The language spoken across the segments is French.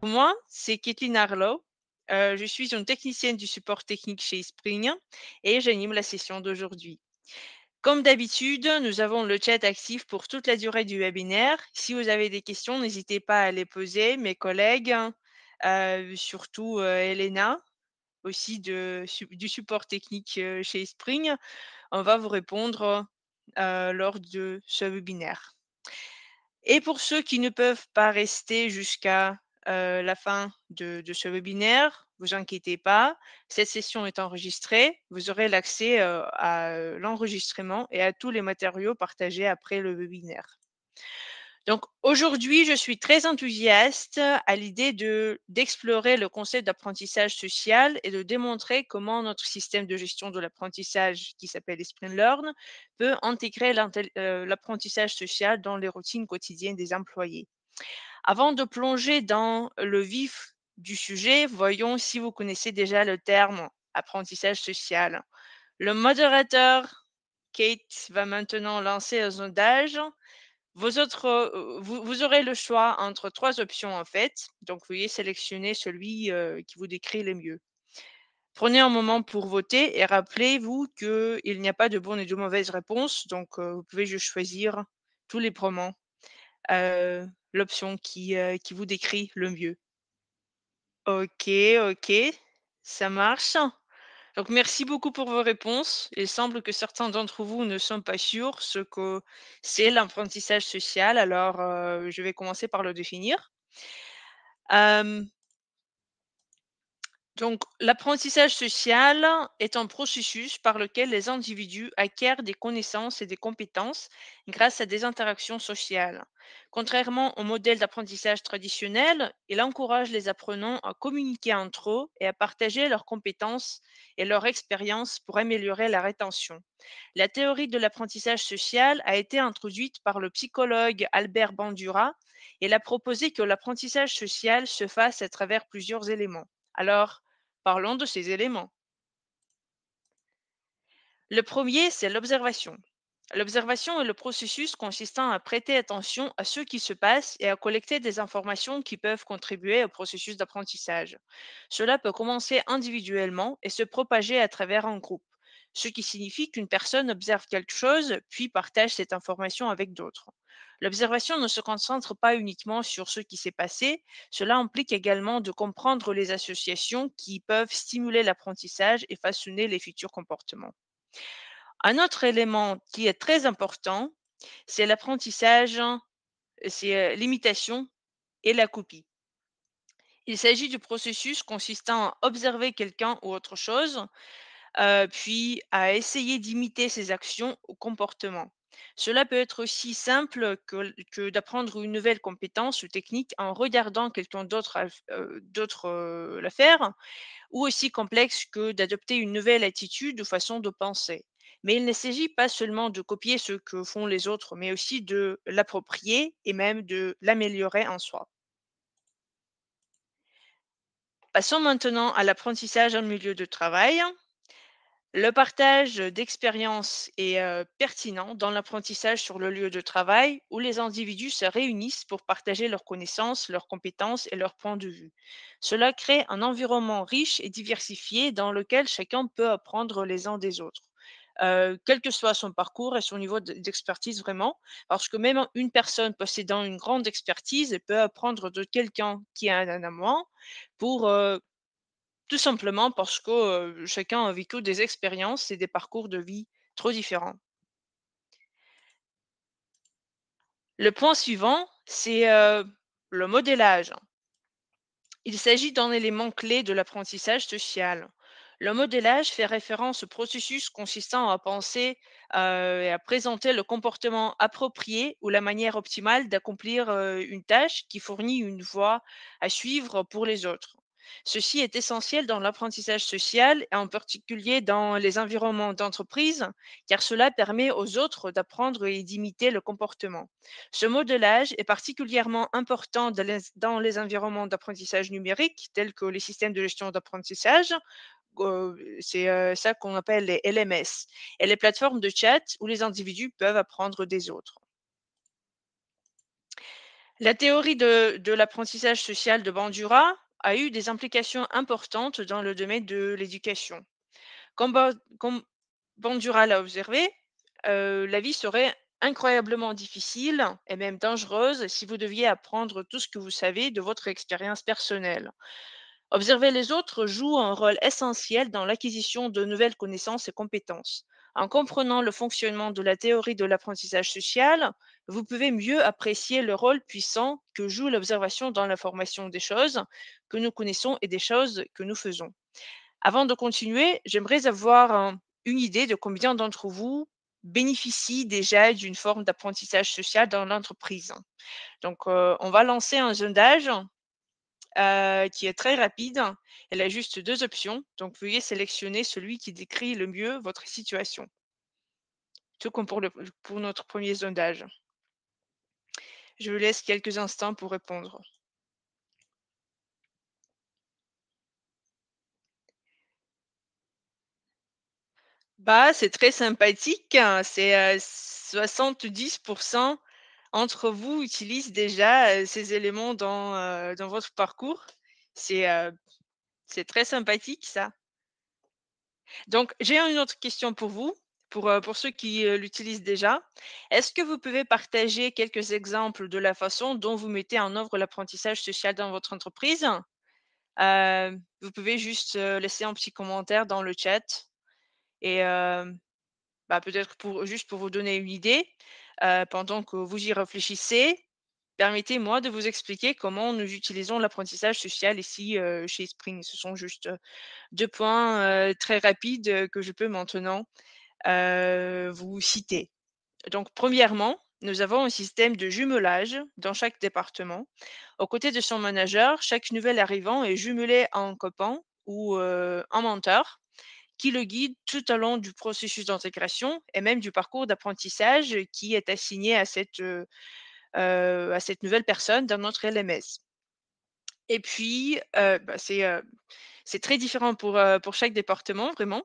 Moi, c'est Kathleen Harlow. Je suis une technicienne du support technique chez Spring et j'anime la session d'aujourd'hui. Comme d'habitude, nous avons le chat actif pour toute la durée du webinaire. Si vous avez des questions, n'hésitez pas à les poser. Mes collègues, surtout Elena, aussi du support technique chez Spring, on va vous répondre lors de ce webinaire. Et pour ceux qui ne peuvent pas rester jusqu'à la fin de ce webinaire, vous inquiétez pas, cette session est enregistrée. Vous aurez l'accès à l'enregistrement et à tous les matériaux partagés après le webinaire. Donc aujourd'hui, je suis très enthousiaste à l'idée d'explorer le concept d'apprentissage social et de démontrer comment notre système de gestion de l'apprentissage, qui s'appelle Spring Learn, peut intégrer l'apprentissage social dans les routines quotidiennes des employés. Avant de plonger dans le vif du sujet, voyons si vous connaissez déjà le terme apprentissage social. Le modérateur Kate va maintenant lancer un sondage. Vous aurez le choix entre 3 options, en fait, donc veuillez sélectionner celui, qui vous décrit le mieux. Prenez un moment pour voter et rappelez-vous qu'il n'y a pas de bonne et de mauvaise réponse, donc vous pouvez juste choisir tous les moments, l'option qui vous décrit le mieux. OK, OK, ça marche. Donc merci beaucoup pour vos réponses. Il semble que certains d'entre vous ne sont pas sûrs ce que c'est l'apprentissage social, alors je vais commencer par le définir. Hem, donc l'apprentissage social est un processus par lequel les individus acquièrent des connaissances et des compétences grâce à des interactions sociales. Contrairement au modèle d'apprentissage traditionnel, il encourage les apprenants à communiquer entre eux et à partager leurs compétences et leurs expériences pour améliorer la rétention. La théorie de l'apprentissage social a été introduite par le psychologue Albert Bandura et il a proposé que l'apprentissage social se fasse à travers plusieurs éléments. Alors, parlons de ces éléments. Le premier, c'est l'observation. L'observation est le processus consistant à prêter attention à ce qui se passe et à collecter des informations qui peuvent contribuer au processus d'apprentissage. Cela peut commencer individuellement et se propager à travers un groupe, ce qui signifie qu'une personne observe quelque chose puis partage cette information avec d'autres. L'observation ne se concentre pas uniquement sur ce qui s'est passé, cela implique également de comprendre les associations qui peuvent stimuler l'apprentissage et façonner les futurs comportements. Un autre élément qui est très important, c'est l'apprentissage, c'est, l'imitation et la copie. Il s'agit du processus consistant à observer quelqu'un ou autre chose, puis à essayer d'imiter ses actions ou comportements. Cela peut être aussi simple que d'apprendre une nouvelle compétence ou technique en regardant quelqu'un d'autre la faire, ou aussi complexe que d'adopter une nouvelle attitude ou façon de penser. Mais il ne s'agit pas seulement de copier ce que font les autres, mais aussi de l'approprier et même de l'améliorer en soi. Passons maintenant à l'apprentissage en milieu de travail. Le partage d'expériences est pertinent dans l'apprentissage sur le lieu de travail où les individus se réunissent pour partager leurs connaissances, leurs compétences et leurs points de vue. Cela crée un environnement riche et diversifié dans lequel chacun peut apprendre les uns des autres. Quel que soit son parcours et son niveau d'expertise vraiment, parce que même une personne possédant une grande expertise peut apprendre de quelqu'un qui en a moins pour tout simplement parce que, chacun a vécu des expériences et des parcours de vie trop différents. Le point suivant, c'est, le modélage. Il s'agit d'un élément clé de l'apprentissage social. Le modélage fait référence au processus consistant à penser, et à présenter le comportement approprié ou la manière optimale d'accomplir, une tâche qui fournit une voie à suivre pour les autres. Ceci est essentiel dans l'apprentissage social et en particulier dans les environnements d'entreprise, car cela permet aux autres d'apprendre et d'imiter le comportement. Ce modelage est particulièrement important dans les environnements d'apprentissage numérique, tels que les systèmes de gestion d'apprentissage, c'est ça qu'on appelle les LMS, et les plateformes de chat où les individus peuvent apprendre des autres. La théorie de l'apprentissage social de Bandura a eu des implications importantes dans le domaine de l'éducation. Comme Bandura l'a observé, la vie serait incroyablement difficile et même dangereuse si vous deviez apprendre tout ce que vous savez de votre expérience personnelle. Observer les autres joue un rôle essentiel dans l'acquisition de nouvelles connaissances et compétences. En comprenant le fonctionnement de la théorie de l'apprentissage social, vous pouvez mieux apprécier le rôle puissant que joue l'observation dans la formation des choses que nous connaissons et des choses que nous faisons. Avant de continuer, j'aimerais avoir une idée de combien d'entre vous bénéficient déjà d'une forme d'apprentissage social dans l'entreprise. Donc, on va lancer un sondage qui est très rapide. Elle a juste 2 options, donc veuillez sélectionner celui qui décrit le mieux votre situation, tout comme pour notre premier sondage. Je vous laisse quelques instants pour répondre. Bah, c'est très sympathique, hein, c'est, 70 entre vous utilisent déjà, ces éléments dans votre parcours. C'est, heu, c'est très sympathique ça. Donc, j'ai une autre question pour vous, pour ceux qui, l'utilisent déjà. Est-ce que vous pouvez partager quelques exemples de la façon dont vous mettez en œuvre l'apprentissage social dans votre entreprise? Vous pouvez juste, laisser un petit commentaire dans le chat et bah, peut-être juste pour vous donner une idée, pendant que vous y réfléchissez, permettez-moi de vous expliquer comment nous utilisons l'apprentissage social ici, chez Spring. Ce sont juste, 2 points, très rapides, que je peux maintenant vous citer. Donc, premièrement, nous avons un système de jumelage dans chaque département. Aux côtés de son manager, chaque nouvel arrivant est jumelé à un copain ou un mentor qui le guide tout au long du processus d'intégration et même du parcours d'apprentissage qui est assigné à cette nouvelle personne dans notre LMS. Et puis, bah, c'est très différent pour chaque département, vraiment.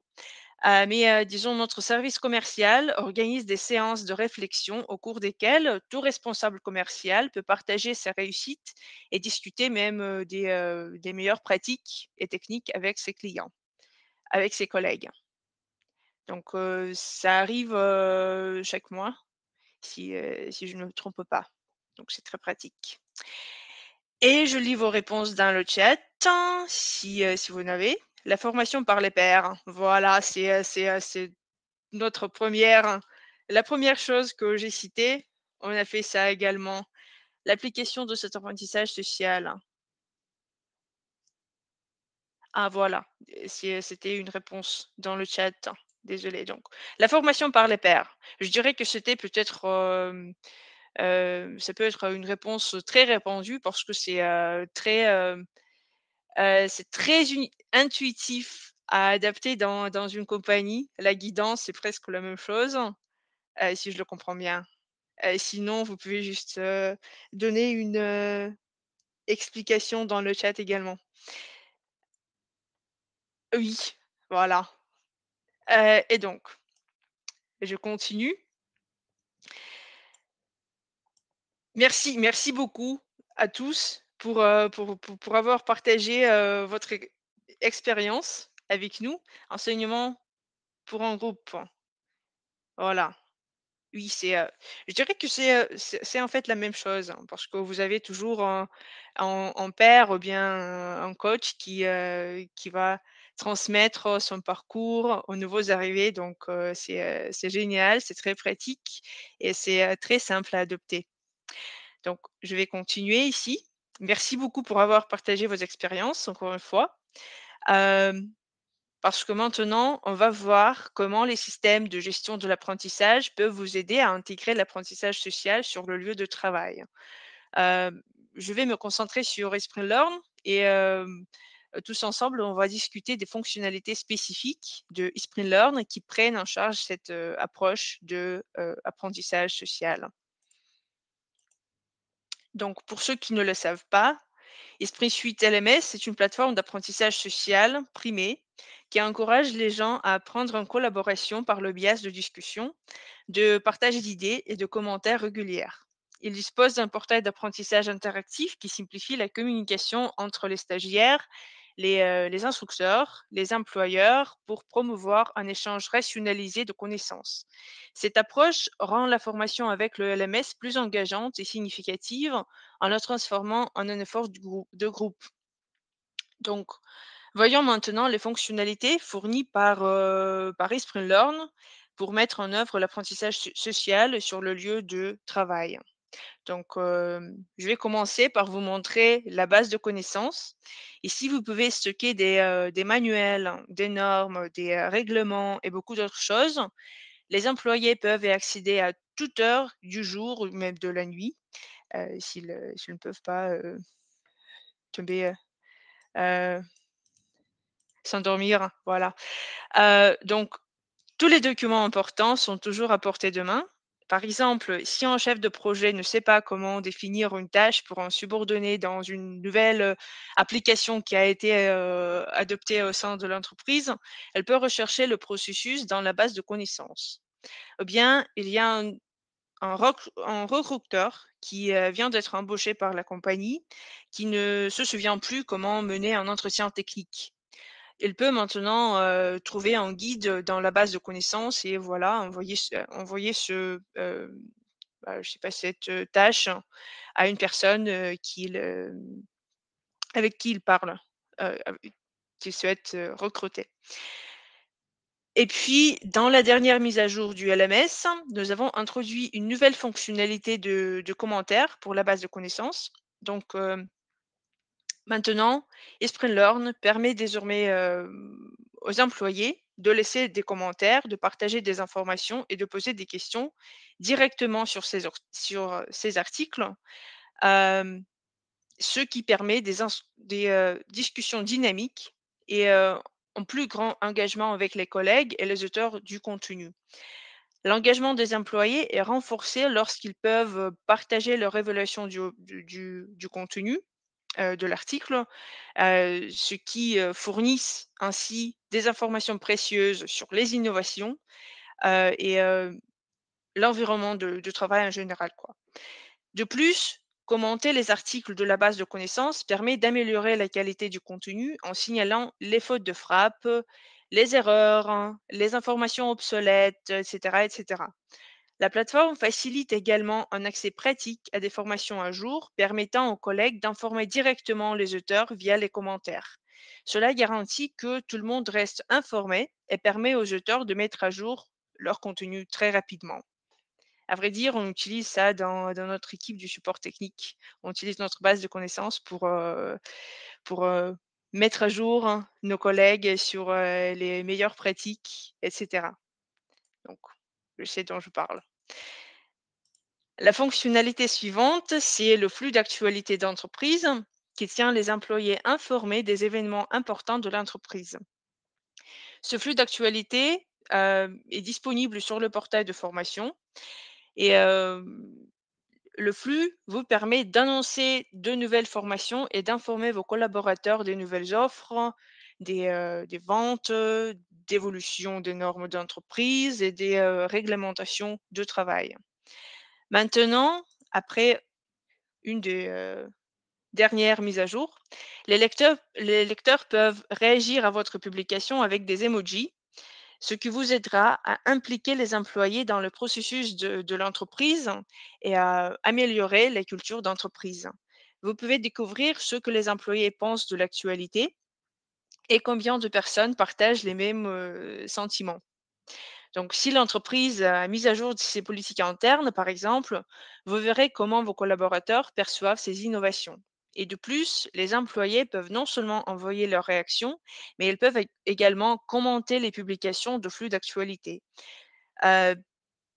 Mais disons, notre service commercial organise des séances de réflexion au cours desquelles tout responsable commercial peut partager ses réussites et discuter même, des meilleures pratiques et techniques avec ses clients, avec ses collègues. Donc ça arrive, chaque mois si je ne me trompe pas. Donc c'est très pratique et je lis vos réponses dans le chat, si vous en avez. La formation par les pairs, voilà, c'est notre première la première chose que j'ai citée. On a fait ça également. L'application de cet apprentissage social. Ah voilà, c'était une réponse dans le chat. Désolée donc. La formation par les pairs. Je dirais que c'était peut-être, ça peut être une réponse très répandue parce que c'est très intuitif à adapter dans une compagnie. La guidance, c'est presque la même chose, si je le comprends bien. Sinon, vous pouvez juste, donner une, explication dans le chat également. Oui, voilà, et donc, je continue. Merci beaucoup à tous pour avoir partagé, votre expérience avec nous. Enseignement pour un groupe, voilà. Oui, je dirais que c'est en fait la même chose, hein, parce que vous avez toujours un père ou bien un coach qui va transmettre son parcours aux nouveaux arrivés. Donc, c'est génial, c'est très pratique et c'est, très simple à adopter. Donc, je vais continuer ici. Merci beaucoup pour avoir partagé vos expériences, encore une fois. Hem Parce que maintenant, on va voir comment les systèmes de gestion de l'apprentissage peuvent vous aider à intégrer l'apprentissage social sur le lieu de travail. Hem, je vais me concentrer sur Esprit Learn et tous ensemble, on va discuter des fonctionnalités spécifiques de Esprit Learn qui prennent en charge cette, approche de, apprentissage social. Donc pour ceux qui ne le savent pas, Esprit Suite LMS, c'est une plateforme d'apprentissage social primé qui encourage les gens à apprendre en collaboration par le biais de discussions, de partage d'idées et de commentaires régulières. il dispose d'un portail d'apprentissage interactif qui simplifie la communication entre les stagiaires, les instructeurs, les employeurs pour promouvoir un échange rationalisé de connaissances. Cette approche rend la formation avec le LMS plus engageante et significative en la transformant en un effort de groupe. Donc, voyons maintenant les fonctionnalités fournies par Esprit Learn pour mettre en œuvre l'apprentissage social sur le lieu de travail. Donc, je vais commencer par vous montrer la base de connaissances. Ici, vous pouvez stocker des manuels, des normes, des règlements et beaucoup d'autres choses. Les employés peuvent y accéder à toute heure du jour ou même de la nuit, s'ils ne peuvent pas tomber, euh, s'endormir. Voilà. Donc, tous les documents importants sont toujours à portée de main. Par exemple, si un chef de projet ne sait pas comment définir une tâche pour un subordonné dans une nouvelle application qui a été adoptée au sein de l'entreprise, elle peut rechercher le processus dans la base de connaissances. Ou bien, il y a un recruteur qui vient d'être embauché par la compagnie, qui ne se souvient plus comment mener un entretien technique. Il peut maintenant, trouver un guide dans la base de connaissances et voilà, envoyer je sais pas, cette, tâche à une personne, avec qui il parle, qu'il souhaite, recruter. Et puis, dans la dernière mise à jour du LMS, nous avons introduit une nouvelle fonctionnalité de commentaires pour la base de connaissances. Donc, maintenant, Esprit Learn permet désormais aux employés de laisser des commentaires, de partager des informations et de poser des questions directement sur ces articles, euh, ce qui permet des discussions dynamiques et un plus grand engagement avec les collègues et les auteurs du contenu. L'engagement des employés est renforcé lorsqu'ils peuvent partager leur évaluation du contenu de l'article, ce qui, fournissent ainsi des informations précieuses sur les innovations, et l'environnement de travail en général, quoi. De plus, commenter les articles de la base de connaissances permet d'améliorer la qualité du contenu en signalant les fautes de frappe, les erreurs, hein, les informations obsolètes, et cetera. La plateforme facilite également un accès pratique à des formations à jour, permettant aux collègues d'informer directement les auteurs via les commentaires. Cela garantit que tout le monde reste informé et permet aux auteurs de mettre à jour leur contenu très rapidement. À vrai dire, on utilise ça dans notre équipe du support technique. On utilise notre base de connaissances pour mettre à jour, hein, nos collègues sur les meilleures pratiques, etc. Donc, je sais dont je parle. La fonctionnalité suivante, c'est le flux d'actualité d'entreprise qui tient les employés informés des événements importants de l'entreprise. Ce flux d'actualité est disponible sur le portail de formation et le flux vous permet d'annoncer de nouvelles formations et d'informer vos collaborateurs des nouvelles offres, des ventes, d'évolution des normes d'entreprise et des réglementations de travail. Maintenant, après une des dernières mises à jour, les lecteurs peuvent réagir à votre publication avec des emojis, ce qui vous aidera à impliquer les employés dans le processus de l'entreprise et à améliorer la culture d'entreprise. Vous pouvez découvrir ce que les employés pensent de l'actualité et combien de personnes partagent les mêmes sentiments. Donc, si l'entreprise a mis à jour ses politiques internes, par exemple, vous verrez comment vos collaborateurs perçoivent ces innovations. Et de plus, les employés peuvent non seulement envoyer leurs réactions, mais ils peuvent également commenter les publications de flux d'actualité. Euh,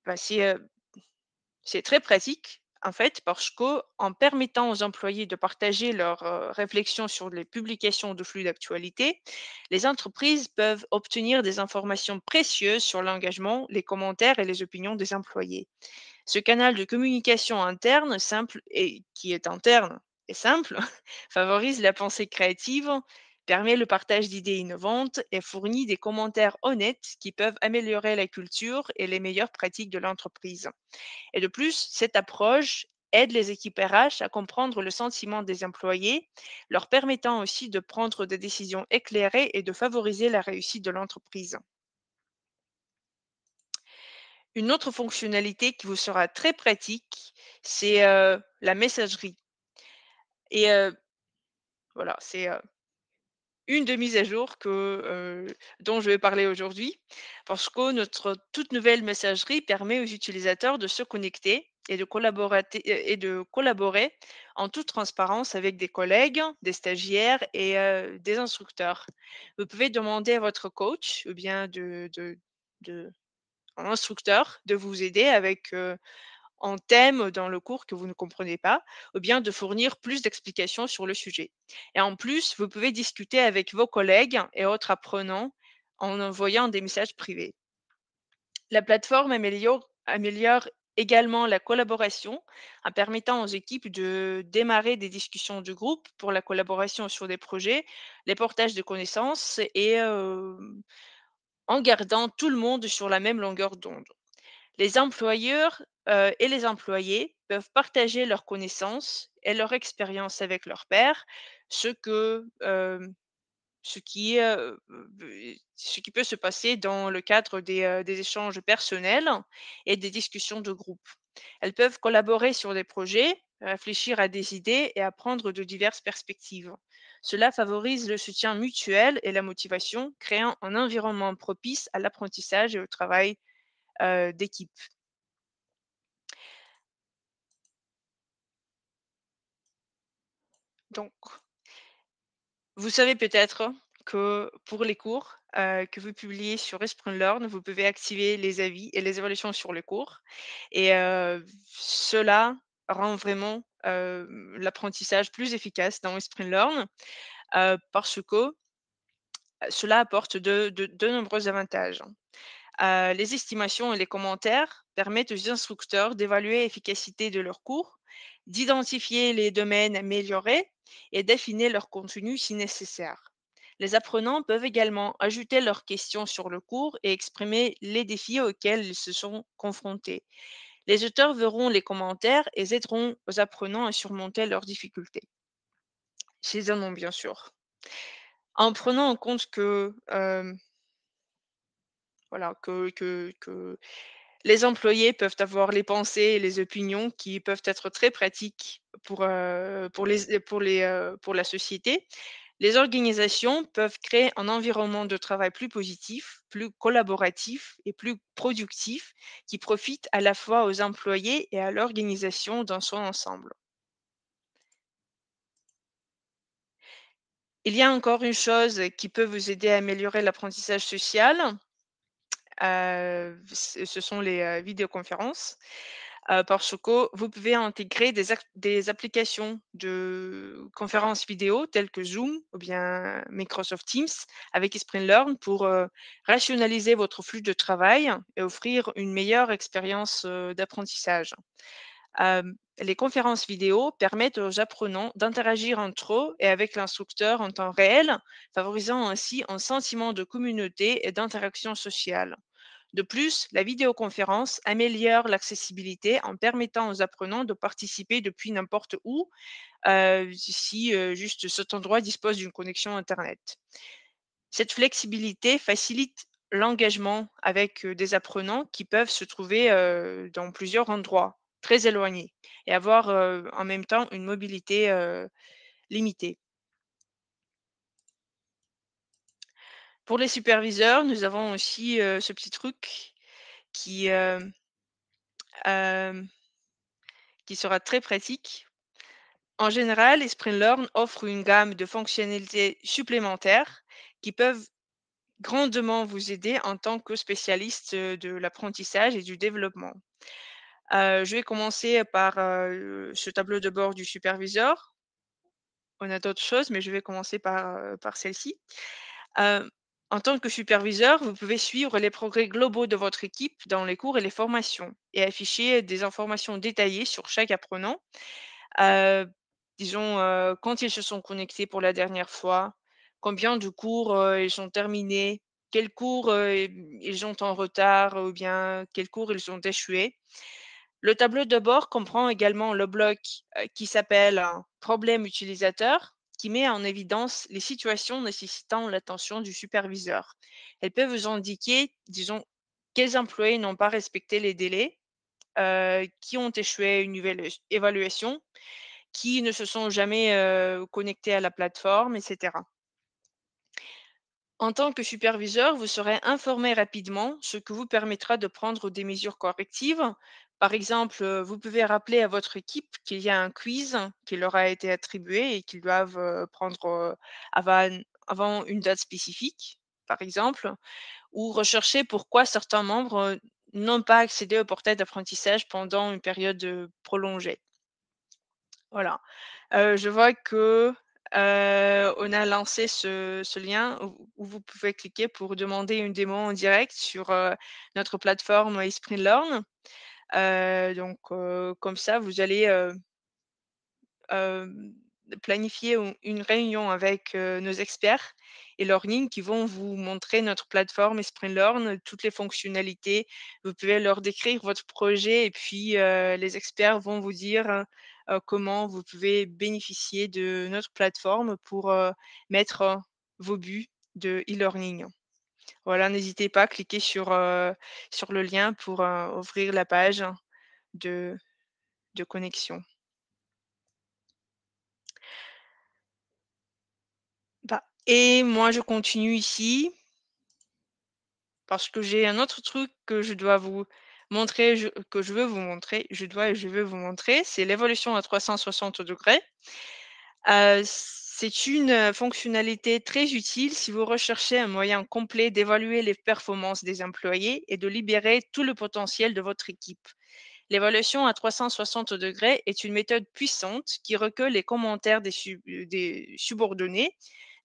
bah, c'est très pratique, en fait, parce qu'en permettant aux employés de partager leurs réflexions sur les publications de flux d'actualité, les entreprises peuvent obtenir des informations précieuses sur l'engagement, les commentaires et les opinions des employés. Ce canal de communication interne, simple et qui est interne et simple, favorise la pensée créative, permet le partage d'idées innovantes et fournit des commentaires honnêtes qui peuvent améliorer la culture et les meilleures pratiques de l'entreprise. Et de plus, cette approche aide les équipes RH à comprendre le sentiment des employés, leur permettant aussi de prendre des décisions éclairées et de favoriser la réussite de l'entreprise. Une autre fonctionnalité qui vous sera très pratique, c'est la messagerie. Et voilà, c'est une des mises à jour dont je vais parler aujourd'hui, parce que notre toute nouvelle messagerie permet aux utilisateurs de se connecter et de collaborer en toute transparence avec des collègues, des stagiaires et des instructeurs. Vous pouvez demander à votre coach ou bien de un instructeur de vous aider avec, en thème dans le cours que vous ne comprenez pas, ou bien de fournir plus d'explications sur le sujet. Et en plus, vous pouvez discuter avec vos collègues et autres apprenants en envoyant des messages privés. La plateforme améliore également la collaboration en permettant aux équipes de démarrer des discussions de groupe pour la collaboration sur des projets, les portages de connaissances et en gardant tout le monde sur la même longueur d'onde. Les employeurs, et les employés peuvent partager leurs connaissances et leur expérience avec leurs pairs, ce que, ce qui est, ce qui peut se passer dans le cadre des échanges personnels et des discussions de groupe. Elles peuvent collaborer sur des projets, réfléchir à des idées et apprendre de diverses perspectives. Cela favorise le soutien mutuel et la motivation, créant un environnement propice à l'apprentissage et au travail, d'équipe. Donc, vous savez peut-être que pour les cours, que vous publiez sur Esprit Learn, vous pouvez activer les avis et les évaluations sur les cours et cela rend vraiment, l'apprentissage plus efficace dans Esprit Learn, parce que, cela apporte de nombreux avantages. Les estimations et les commentaires permettent aux instructeurs d'évaluer l'efficacité de leurs cours, d'identifier les domaines améliorés et d'affiner leur contenu si nécessaire. Les apprenants peuvent également ajouter leurs questions sur le cours et exprimer les défis auxquels ils se sont confrontés. Les auteurs verront les commentaires et aideront aux apprenants à surmonter leurs difficultés. S'ils en ont bien sûr. En prenant en compte que, voilà, que les employés peuvent avoir les pensées et les opinions qui peuvent être très pratiques pour la société. Les organisations peuvent créer un environnement de travail plus positif, plus collaboratif et plus productif qui profite à la fois aux employés et à l'organisation dans son ensemble. Il y a encore une chose qui peut vous aider à améliorer l'apprentissage social, ce sont les, vidéoconférences. Parce que vous pouvez intégrer des applications de conférences vidéo telles que Zoom ou bien Microsoft Teams avec Spring pour, rationaliser votre flux de travail et offrir une meilleure expérience, d'apprentissage. Les conférences vidéo permettent aux apprenants d'interagir entre eux et avec l'instructeur en temps réel, favorisant ainsi un sentiment de communauté et d'interaction sociale. De plus, la vidéoconférence améliore l'accessibilité en permettant aux apprenants de participer depuis n'importe où, si juste cet endroit dispose d'une connexion Internet. Cette flexibilité facilite l'engagement avec des apprenants qui peuvent se trouver dans plusieurs endroits très éloignés et avoir en même temps une mobilité limitée. Pour les superviseurs, nous avons aussi ce petit truc qui, euh, qui sera très pratique. En général, Spring offre une gamme de fonctionnalités supplémentaires qui peuvent grandement vous aider en tant que spécialiste de l'apprentissage et du développement. Je vais commencer par ce tableau de bord du superviseur. On a d'autres choses, mais je vais commencer par celle-ci. Euh, En tant que superviseur, vous pouvez suivre les progrès globaux de votre équipe dans les cours et les formations et afficher des informations détaillées sur chaque apprenant. Heu, Disons, quand ils se sont connectés pour la dernière fois, combien de cours, ils ont terminés, quels cours, ils ont en retard ou bien quels cours ils ont échoué. Le tableau de bord comprend également le bloc qui s'appelle Problème utilisateur, qui met en évidence les situations nécessitant l'attention du superviseur. Elle peut vous indiquer, disons, quels employés n'ont pas respecté les délais, qui ont échoué à une nouvelle évaluation, qui ne se sont jamais connectés à la plateforme, etc. En tant que superviseur, vous serez informé rapidement, ce que vous permettra de prendre des mesures correctives. Par exemple, vous pouvez rappeler à votre équipe qu'il y a un quiz qui leur a été attribué et qu'ils doivent prendre avant, avant une date spécifique, par exemple, ou rechercher pourquoi certains membres n'ont pas accédé au portail d'apprentissage pendant une période prolongée. Voilà. Je vois que, on a lancé ce lien où vous pouvez cliquer pour demander une démo en direct sur, notre plateforme iSpringlearn. Comme ça, vous allez, hem, planifier une réunion avec, nos experts et leurs lignes qui vont vous montrer notre plateforme iSpringlearn, toutes les fonctionnalités. Vous pouvez leur décrire votre projet et puis, les experts vont vous dire, comment vous pouvez bénéficier de notre plateforme pour, mettre, vos buts de e-learning. Voilà, n'hésitez pas à cliquer sur le lien pour, ouvrir la page de connexion. Bah et moi je continue ici parce que j'ai un autre truc que je dois vous montrer, que je veux vous montrer, je dois et je veux vous montrer, c'est l'évolution à 360°. C'est une, fonctionnalité très utile si vous recherchez un moyen complet d'évaluer les performances des employés et de libérer tout le potentiel de votre équipe. L'évaluation à 360° est une méthode puissante qui recueille les commentaires des subordonnés,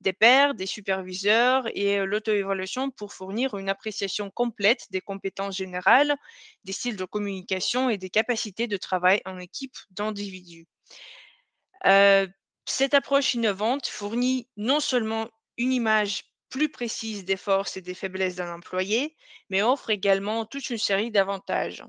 des pairs, des superviseurs et l'auto-évaluation pour fournir une appréciation complète des compétences générales, des styles de communication et des capacités de travail en équipe d'individus. Heu, cette approche innovante fournit non seulement une image plus précise des forces et des faiblesses d'un employé, mais offre également toute une série d'avantages.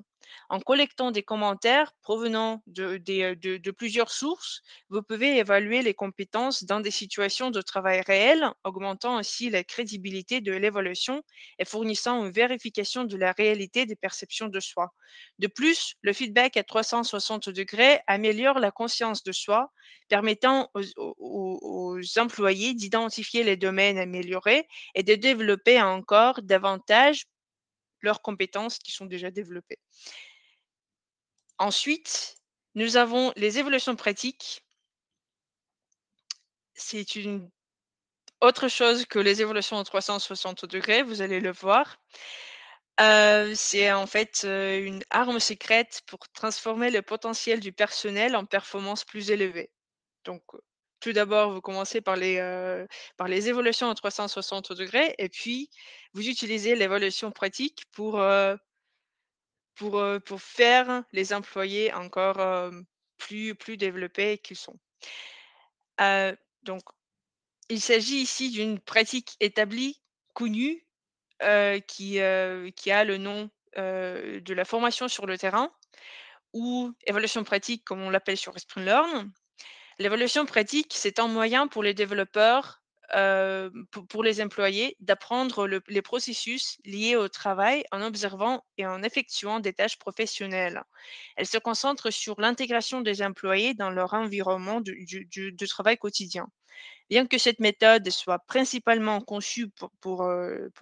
En collectant des commentaires provenant de plusieurs sources, vous pouvez évaluer les compétences dans des situations de travail réelles, augmentant ainsi la crédibilité de l'évaluation et fournissant une vérification de la réalité des perceptions de soi. De plus, le feedback à 360° améliore la conscience de soi, permettant aux employés d'identifier les domaines améliorés et de développer encore davantage leurs compétences qui sont déjà développées. Ensuite, nous avons les évolutions pratiques. C'est une autre chose que les évolutions en 360°, vous allez le voir. C'est en fait, une arme secrète pour transformer le potentiel du personnel en performances plus élevées. Donc, tout d'abord, vous commencez par les évolutions en 360° et puis vous utilisez l'évaluation pratique pour faire les employés encore, plus développés qu'ils sont. Heu, donc il s'agit ici d'une pratique établie, connue, qui a le nom, de la formation sur le terrain ou évaluation pratique comme on l'appelle sur Spring Learn. L'évaluation pratique, c'est un moyen pour les développeurs, pour les employés d'apprendre les processus liés au travail en observant et en effectuant des tâches professionnelles. Elle se concentre sur l'intégration des employés dans leur environnement du travail quotidien. Bien que cette méthode soit principalement conçue pour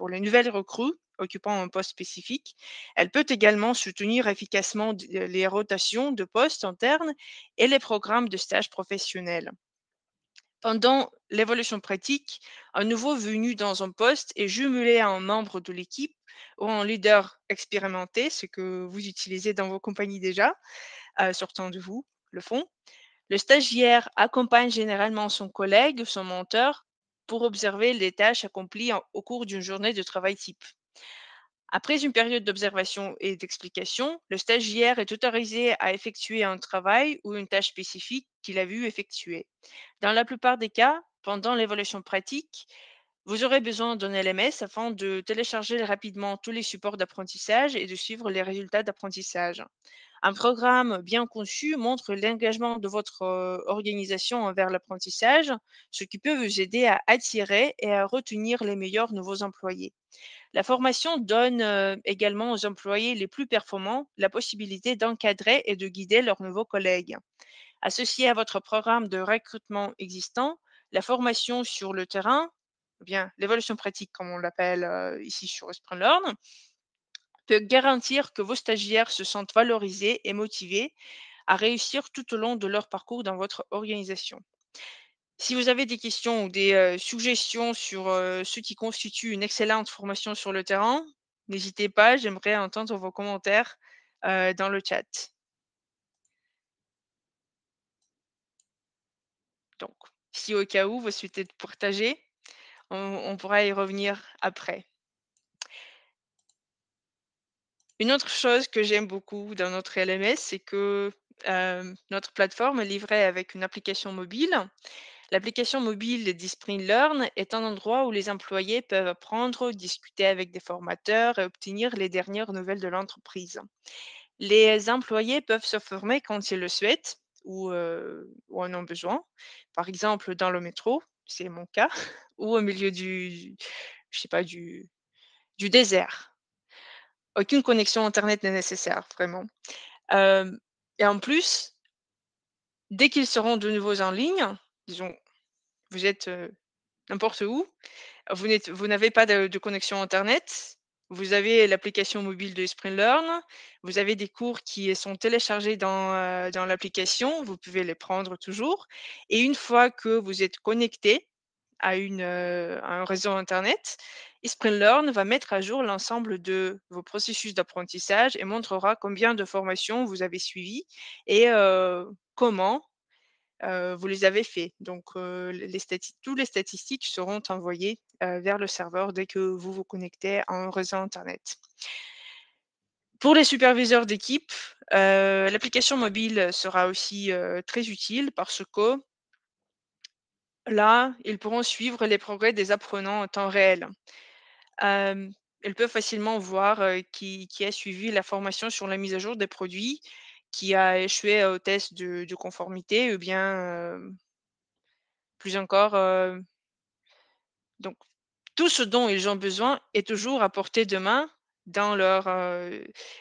les nouvelles recrues occupant un poste spécifique, elle peut également soutenir efficacement les rotations de postes internes et les programmes de stage professionnels. Pendant l'évolution pratique, un nouveau venu dans un poste est jumelé à un membre de l'équipe ou un leader expérimenté, ce que vous utilisez dans vos compagnies déjà, certains de vous le font. Le stagiaire accompagne généralement son collègue ou son mentor pour observer les tâches accomplies au cours d'une journée de travail type. Après une période d'observation et d'explication, le stagiaire est autorisé à effectuer un travail ou une tâche spécifique qu'il a vu effectuer. Dans la plupart des cas, pendant l'évaluation pratique, vous aurez besoin d'un LMS afin de télécharger rapidement tous les supports d'apprentissage et de suivre les résultats d'apprentissage. Un programme bien conçu montre l'engagement de votre organisation envers l'apprentissage, ce qui peut vous aider à attirer et à retenir les meilleurs nouveaux employés. La formation donne également aux employés les plus performants la possibilité d'encadrer et de guider leurs nouveaux collègues. Associé à votre programme de recrutement existant, la formation sur le terrain, ou bien l'évaluation pratique comme on l'appelle ici sur SprintLearn, peut garantir que vos stagiaires se sentent valorisés et motivés à réussir tout au long de leur parcours dans votre organisation. Si vous avez des questions ou des suggestions sur ce qui constitue une excellente formation sur le terrain, n'hésitez pas, j'aimerais entendre vos commentaires dans le chat. Donc, si au cas où vous souhaitez partager, on pourra y revenir après. Une autre chose que j'aime beaucoup dans notre LMS, c'est que notre plateforme est livrée avec une application mobile. L'application mobile d'eSprint Learn est un endroit où les employés peuvent apprendre, discuter avec des formateurs et obtenir les dernières nouvelles de l'entreprise. Les employés peuvent se former quand ils le souhaitent ou en ont besoin. Par exemple, dans le métro, c'est mon cas, ou au milieu je sais pas, du désert. Aucune connexion internet n'est nécessaire, vraiment. Hem et en plus, dès qu'ils seront de nouveau en ligne, disons, vous êtes, n'importe où, vous n'avez pas de connexion internet, vous avez l'application mobile de Sprint Learn, vous avez des cours qui sont téléchargés dans l'application, vous pouvez les prendre toujours et une fois que vous êtes connecté à un réseau internet, Sprint Learn va mettre à jour l'ensemble de vos processus d'apprentissage et montrera combien de formations vous avez suivies et comment vous les avez fait. Donc, tous les statistiques seront envoyées vers le serveur dès que vous vous connectez à un réseau internet. Pour les superviseurs d'équipe, l'application mobile sera aussi très utile parce que là, ils pourront suivre les progrès des apprenants en temps réel. Hem, Ils peuvent facilement voir qui a suivi la formation sur la mise à jour des produits, qui a échoué au test de conformité ou bien, plus encore, donc tout ce dont ils ont besoin est toujours à portée de main dans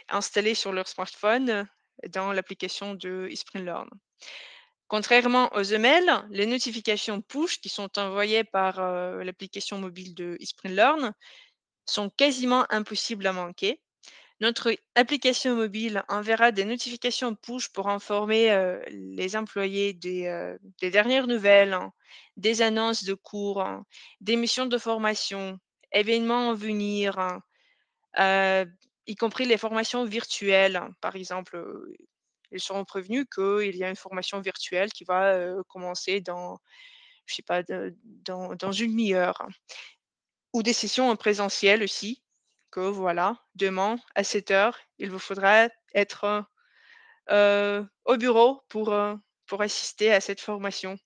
installé sur leur smartphone, dans l'application de eSprint Learn. Contrairement aux emails, les notifications push qui sont envoyées par, l'application mobile de eSprint Learn sont quasiment impossibles à manquer. Notre application mobile enverra des notifications push pour informer, les employés des dernières nouvelles, hein, des annonces de cours, hein, des missions de formation, événements à venir, hein, y compris les formations virtuelles, hein. Par exemple, ils seront prévenus qu'il y a une formation virtuelle qui va, commencer dans, je sais pas, dans 1 demi-heure, hein, ou des sessions en présentiel aussi, que voilà, demain à 7 heures, il vous faudra être, au bureau pour assister à cette formation.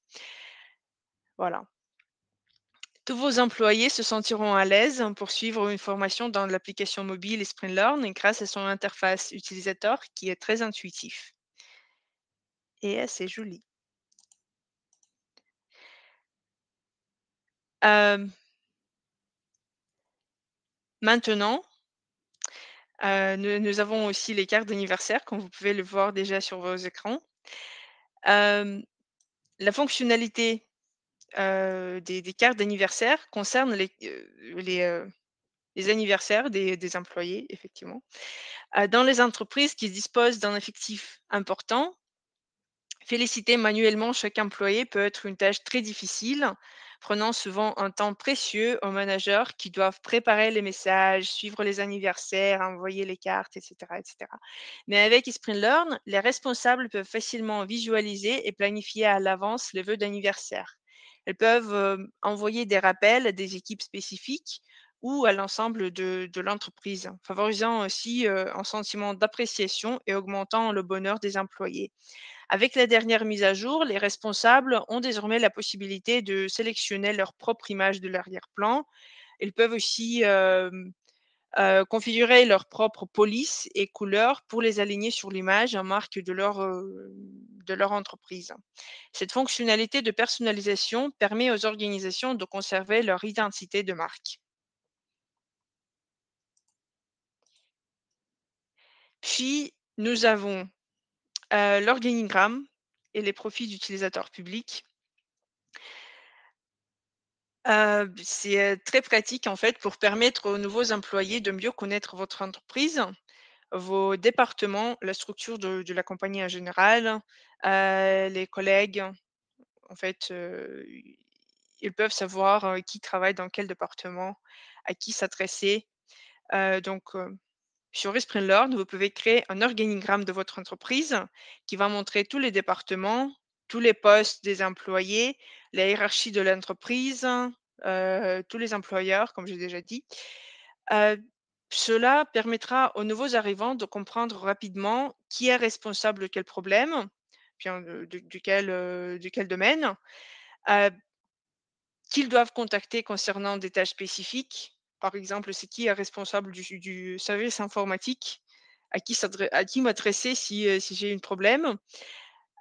Voilà. Tous vos employés se sentiront à l'aise pour suivre une formation dans l'application mobile Sprint Learn grâce à son interface utilisateur qui est très intuitif et assez joli. Hem, Maintenant, nous avons aussi les cartes d'anniversaire comme vous pouvez le voir déjà sur vos écrans. Hem, la fonctionnalité des cartes d'anniversaire concernent les anniversaires des employés, effectivement. Dans les entreprises qui disposent d'un effectif important, féliciter manuellement chaque employé peut être une tâche très difficile, prenant souvent un temps précieux aux managers qui doivent préparer les messages, suivre les anniversaires, envoyer les cartes, etc., etc. Mais avec Sprint Learn, les responsables peuvent facilement visualiser et planifier à l'avance les vœux d'anniversaire. Elles peuvent envoyer des rappels à des équipes spécifiques ou à l'ensemble de l'entreprise, favorisant aussi un sentiment d'appréciation et augmentant le bonheur des employés. Avec la dernière mise à jour, les responsables ont désormais la possibilité de sélectionner leur propre image de l'arrière-plan. Ils peuvent aussi configurer leurs propres polices et couleurs pour les aligner sur l'image en marque de leur entreprise. Cette fonctionnalité de personnalisation permet aux organisations de conserver leur identité de marque. Puis, nous avons l'organigramme et les profils d'utilisateurs publics. C'est, très pratique en fait pour permettre aux nouveaux employés de mieux connaître votre entreprise, vos départements, la structure de la compagnie en général, les collègues. En fait, ils peuvent savoir, qui travaille dans quel département, à qui s'adresser. Donc, sur Esprit-Learn, vous pouvez créer un organigramme de votre entreprise qui va montrer tous les départements, tous les postes des employés, la hiérarchie de l'entreprise, tous les employeurs, comme j'ai déjà dit. Heu, Cela permettra aux nouveaux arrivants de comprendre rapidement qui est responsable de quel problème, bien de quel domaine, heu, qu'ils doivent contacter concernant des tâches spécifiques. Par exemple, c'est qui est responsable du service informatique, à qui m'adresser si j'ai un problème.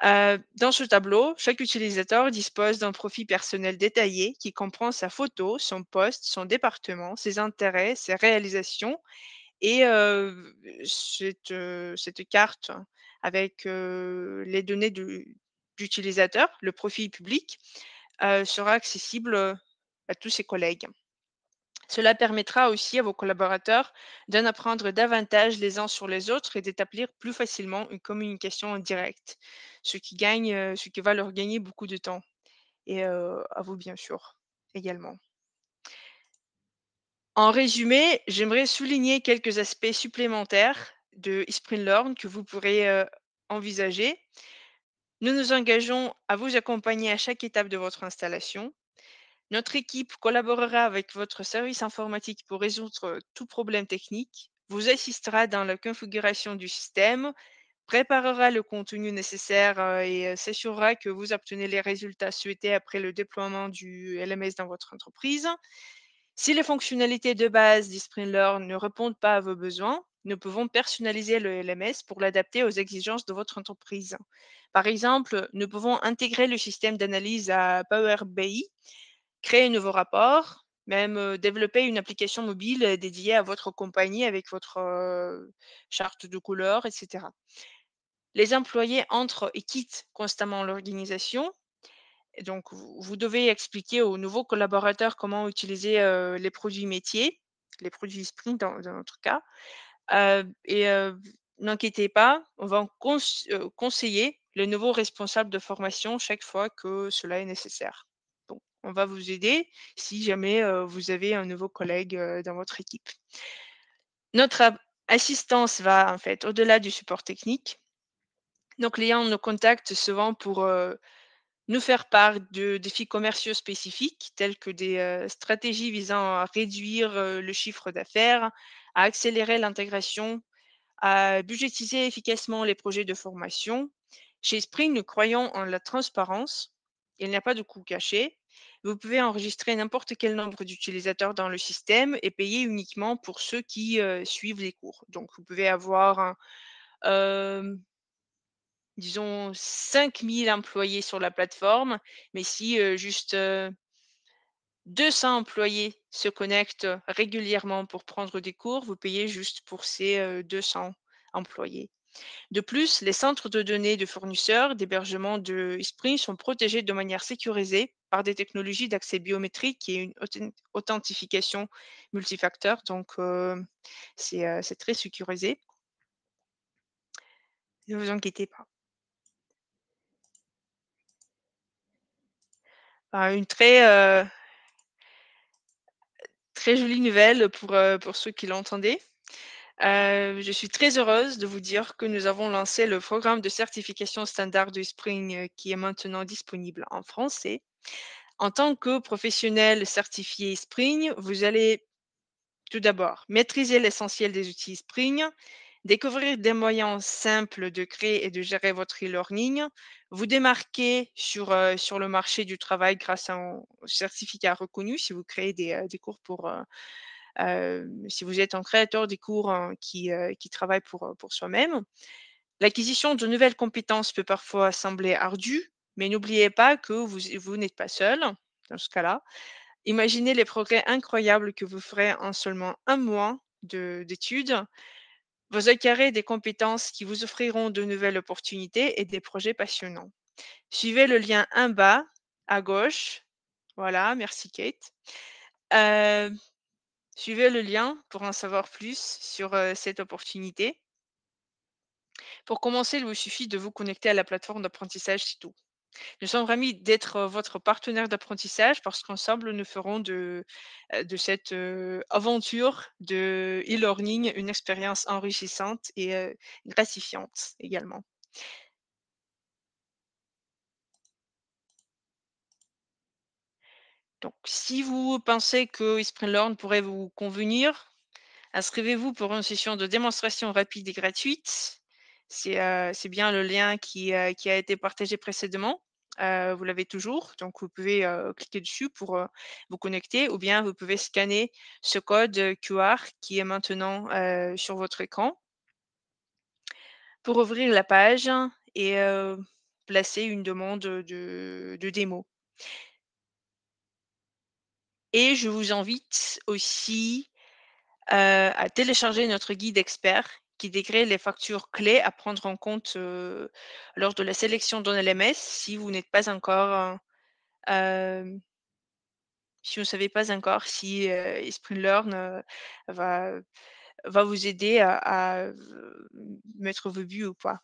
Dans ce tableau, chaque utilisateur dispose d'un profil personnel détaillé qui comprend sa photo, son poste, son département, ses intérêts, ses réalisations et cette carte avec, les données d'utilisateur, le profil public, sera accessible, à tous ses collègues. Cela permettra aussi à vos collaborateurs d'en apprendre davantage les uns sur les autres et d'établir plus facilement une communication en direct, ce qui va leur gagner beaucoup de temps et à vous bien sûr également. En résumé, j'aimerais souligner quelques aspects supplémentaires de Learn que vous pourrez envisager. Nous nous engageons à vous accompagner à chaque étape de votre installation. Notre équipe collaborera avec votre service informatique pour résoudre tout problème technique, vous assistera dans la configuration du système, préparera le contenu nécessaire et s'assurera que vous obtenez les résultats souhaités après le déploiement du LMS dans votre entreprise. Si les fonctionnalités de base d'eSprinter ne répondent pas à vos besoins, nous pouvons personnaliser le LMS pour l'adapter aux exigences de votre entreprise. Par exemple, nous pouvons intégrer le système d'analyse à Power BI, créer un nouveau rapport, même développer une application mobile dédiée à votre compagnie avec votre charte de couleurs, etc. Les employés entrent et quittent constamment l'organisation. Et donc, vous devez expliquer aux nouveaux collaborateurs comment utiliser les produits métiers, les produits Sprint dans notre cas. N'inquiétez pas, on va conseiller le nouveau responsable de formation chaque fois que cela est nécessaire. Donc, on va vous aider si jamais vous avez un nouveau collègue dans votre équipe. Notre assistance va en fait au-delà du support technique. Nos clients nous contactent souvent pour nous faire part de défis commerciaux spécifiques tels que des stratégies visant à réduire le chiffre d'affaires, à accélérer l'intégration, à budgétiser efficacement les projets de formation. Chez Spring, nous croyons en la transparence. Il n'y a pas de coût caché. Vous pouvez enregistrer n'importe quel nombre d'utilisateurs dans le système et payer uniquement pour ceux qui suivent les cours. Donc, vous pouvez avoir, euh, disons, 5000 employés sur la plateforme, mais si juste 200 employés se connectent régulièrement pour prendre des cours, vous payez juste pour ces 200 employés. De plus, les centres de données de fournisseurs d'hébergement de Esprit sont protégés de manière sécurisée par des technologies d'accès biométrique et une authentification multifacteur. Donc, c'est très sécurisé. Ne vous inquiétez pas. Une très jolie nouvelle pour ceux qui l'entendaient. Je suis très heureuse de vous dire que nous avons lancé le programme de certification standard de Spring qui est maintenant disponible en français. En tant que professionnel certifié Spring, vous allez tout d'abord maîtriser l'essentiel des outils Spring, découvrir des moyens simples de créer et de gérer votre e-learning, vous démarquer sur le marché du travail grâce à un certificat reconnu si vous créez des cours si vous êtes un créateur des cours, qui travaille pour soi-même. L'acquisition de nouvelles compétences peut parfois sembler ardue, mais n'oubliez pas que vous n'êtes pas seul dans ce cas-là. Imaginez les progrès incroyables que vous ferez en seulement un mois d'études. Vous acquérez des compétences qui vous offriront de nouvelles opportunités et des projets passionnants. Suivez le lien en bas à gauche. Voilà, merci Kate. Euh, Suivez le lien pour en savoir plus sur cette opportunité. Pour commencer, il vous suffit de vous connecter à la plateforme d'apprentissage, c'est tout. Nous sommes ravis d'être votre partenaire d'apprentissage parce qu'ensemble, nous ferons de cette aventure de e-learning une expérience enrichissante et gratifiante également. Donc, si vous pensez que eSprintLearn pourrait vous convenir, inscrivez-vous pour une session de démonstration rapide et gratuite. C'est bien le lien qui a été partagé précédemment. Vous l'avez toujours, donc vous pouvez cliquer dessus pour vous connecter ou bien vous pouvez scanner ce code QR qui est maintenant sur votre écran pour ouvrir la page et placer une demande de démo. Et je vous invite aussi à télécharger notre guide expert qui décrit les factures clés à prendre en compte lors de la sélection d'un LMS si vous n'êtes pas encore, euh, si vous ne savez pas encore si eSprintLearn va, va vous aider à mettre vos buts ou pas.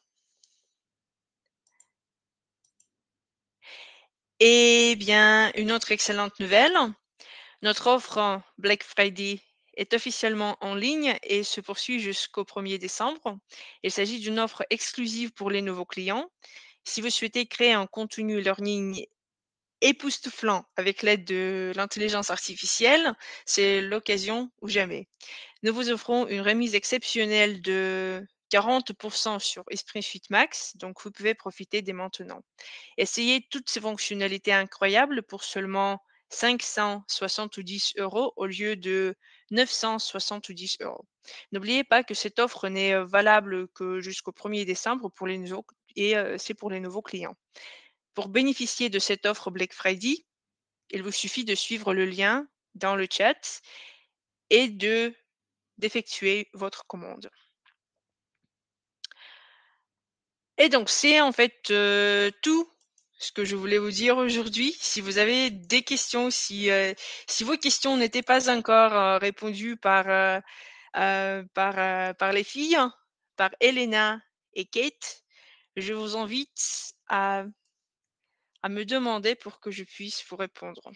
Eh bien, une autre excellente nouvelle, notre offre Black Friday est officiellement en ligne et se poursuit jusqu'au 1er décembre. Il s'agit d'une offre exclusive pour les nouveaux clients. Si vous souhaitez créer un contenu learning époustouflant avec l'aide de l'intelligence artificielle, c'est l'occasion ou jamais. Nous vous offrons une remise exceptionnelle de 40% sur Esprit Suite Max, donc vous pouvez profiter dès maintenant. Essayez toutes ces fonctionnalités incroyables pour seulement 570 € au lieu de 970 €. N'oubliez pas que cette offre n'est valable que jusqu'au 1er décembre pour les nouveaux et c'est pour les nouveaux clients. Pour bénéficier de cette offre Black Friday, il vous suffit de suivre le lien dans le chat et d'effectuer votre commande. Et donc, c'est en fait tout ce que je voulais vous dire aujourd'hui. Si vous avez des questions, si vos questions n'étaient pas encore répondues par les filles, par Elena et Kate, je vous invite à me demander pour que je puisse vous répondre.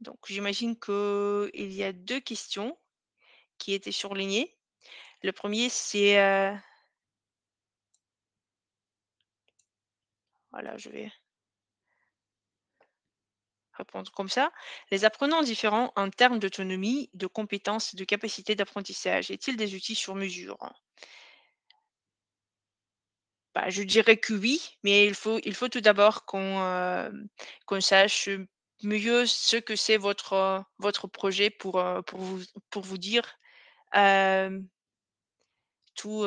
Donc, j'imagine qu'il y a deux questions qui étaient surlignées. Le premier, c'est, voilà, je vais répondre comme ça. Les apprenants différents en termes d'autonomie, de compétences et de capacité d'apprentissage, est-il des outils sur mesure? Bah, je dirais que oui, mais il faut tout d'abord qu'on sache mieux ce que c'est votre projet pour vous dire euh, tout,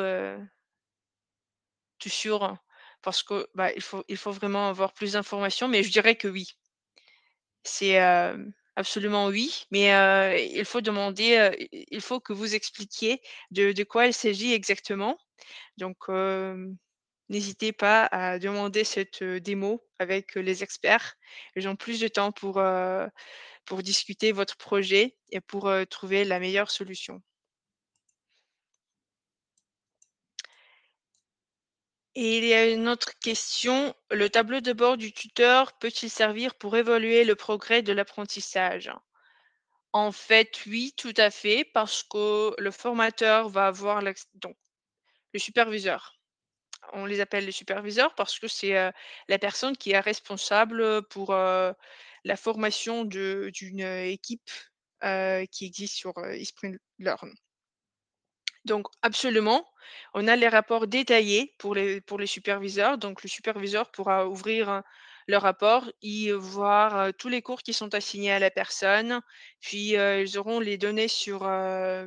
tout sur, parce que bah, il faut vraiment avoir plus d'informations, mais je dirais que oui. C'est, absolument oui, mais il faut demander, il faut que vous expliquiez de quoi il s'agit exactement. Donc, n'hésitez pas à demander cette, démo avec, les experts. Ils ont plus de temps pour discuter votre projet et pour, trouver la meilleure solution. Et il y a une autre question, le tableau de bord du tuteur peut-il servir pour évaluer le progrès de l'apprentissage? En fait, oui, tout à fait, parce que le formateur va avoir donc le superviseur. On les appelle les superviseurs parce que c'est la personne qui est responsable pour la formation d'une équipe qui existe sur eSprint Learn. Donc absolument, on a les rapports détaillés pour les superviseurs. Donc le superviseur pourra ouvrir, le rapport, y voir, tous les cours qui sont assignés à la personne. Puis, ils auront les données sur le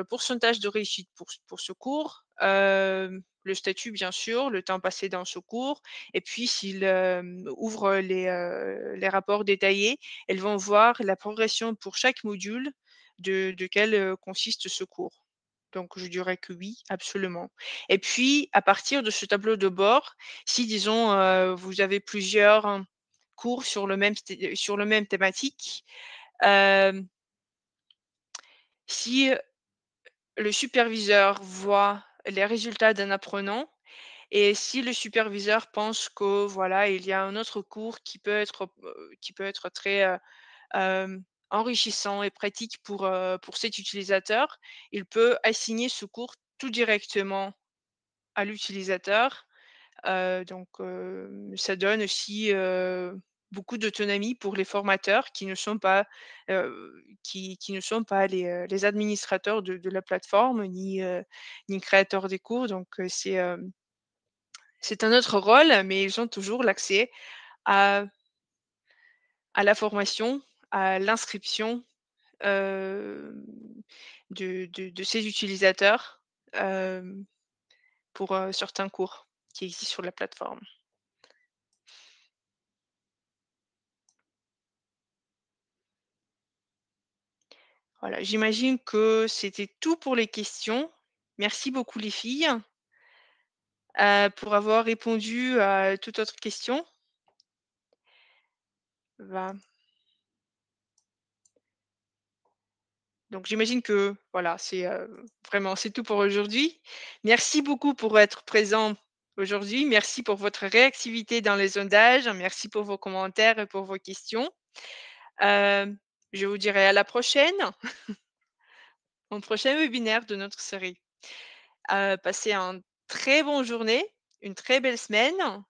pourcentage de réussite pour ce cours, le statut bien sûr, le temps passé dans ce cours et puis s'ils, ouvrent les rapports détaillés, elles vont voir la progression pour chaque module de quel, consiste ce cours. Donc je dirais que oui, absolument. Et puis à partir de ce tableau de bord, si disons, vous avez plusieurs cours sur le même thématique, hem, si le superviseur voit les résultats d'un apprenant et si le superviseur pense que voilà, il y a un autre cours qui peut être très, hem, enrichissant et pratique pour cet utilisateur, il peut assigner ce cours tout directement à l'utilisateur. Ça donne aussi, beaucoup d'autonomie pour les formateurs qui ne sont pas les administrateurs de la plateforme ni créateurs des cours. C'est un autre rôle, mais ils ont toujours l'accès à la formation, à l'inscription, hem, de ces utilisateurs, hem, pour, certains cours qui existent sur la plateforme. Voilà, j'imagine que c'était tout pour les questions. Merci beaucoup les filles, pour avoir répondu à toute autre question. Va donc j'imagine que voilà, vraiment c'est tout pour aujourd'hui. Merci beaucoup pour être présent aujourd'hui. Merci pour votre réactivité dans les sondages. Merci pour vos commentaires et pour vos questions. Hem, je vous dirai à la prochaine, au prochain webinaire de notre série. Passez un très bonne journée, une très belle semaine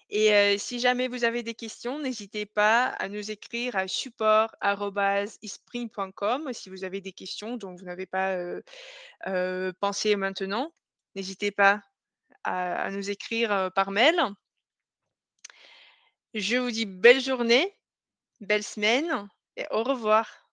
et si jamais vous avez des questions, n'hésitez pas à nous écrire à support@ispring.com si vous avez des questions dont vous n'avez pas, pensé maintenant. N'hésitez pas à nous écrire, par mail. Je vous dis belle journée, belle semaine et au revoir.